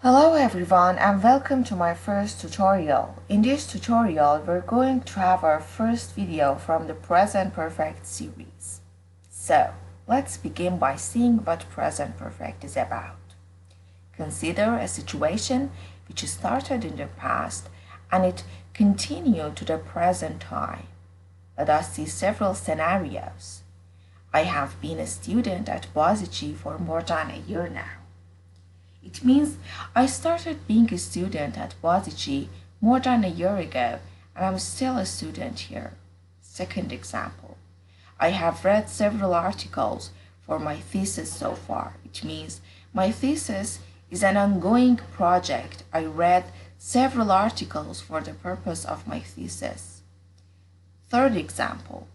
Hello everyone and welcome to my first tutorial. In this tutorial, we're going to have our first video from the present perfect series. So, let's begin by seeing what present perfect is about. Consider a situation which started in the past and it continued to the present time. Let us see several scenarios. I have been a student at s.azar for more than a year now. It means I started being a student at s.azar more than a year ago and I'm still a student here. Second example, I have read several articles for my thesis so far. It means my thesis is an ongoing project. I read several articles for the purpose of my thesis. Third example,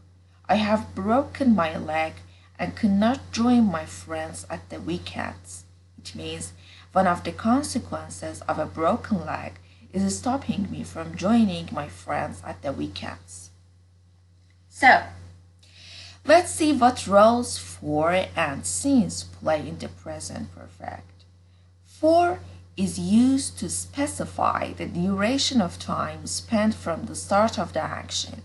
I have broken my leg and could not join my friends at the weekends. It means one of the consequences of a broken leg is stopping me from joining my friends at the weekends. So, let's see what roles for and since play in the present perfect. For is used to specify the duration of time spent from the start of the action.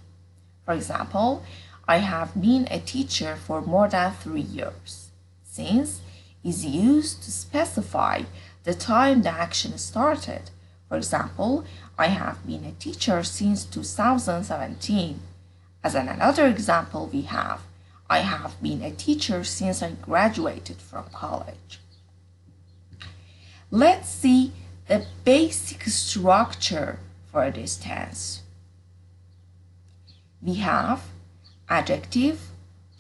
For example, I have been a teacher for more than 3 years. Since is used to specify the time the action started. For example, I have been a teacher since 2017. As another example we have, I have been a teacher since I graduated from college. Let's see the basic structure for this tense. We have adjective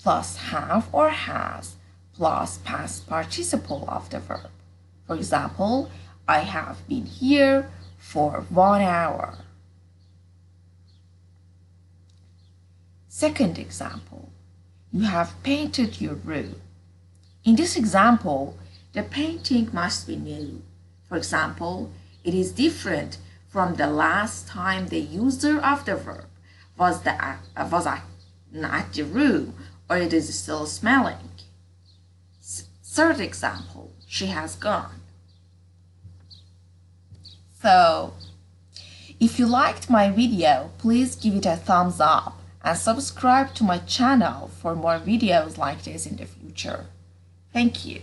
plus have or has plus past participle of the verb. For example, I have been here for 1 hour. Second example, you have painted your room. In this example, the painting must be new. For example, it is different from the last time the user of the verb was at the room or it is still smelling. Third example, she has gone. So, if you liked my video, please give it a thumbs up and subscribe to my channel for more videos like this in the future. Thank you.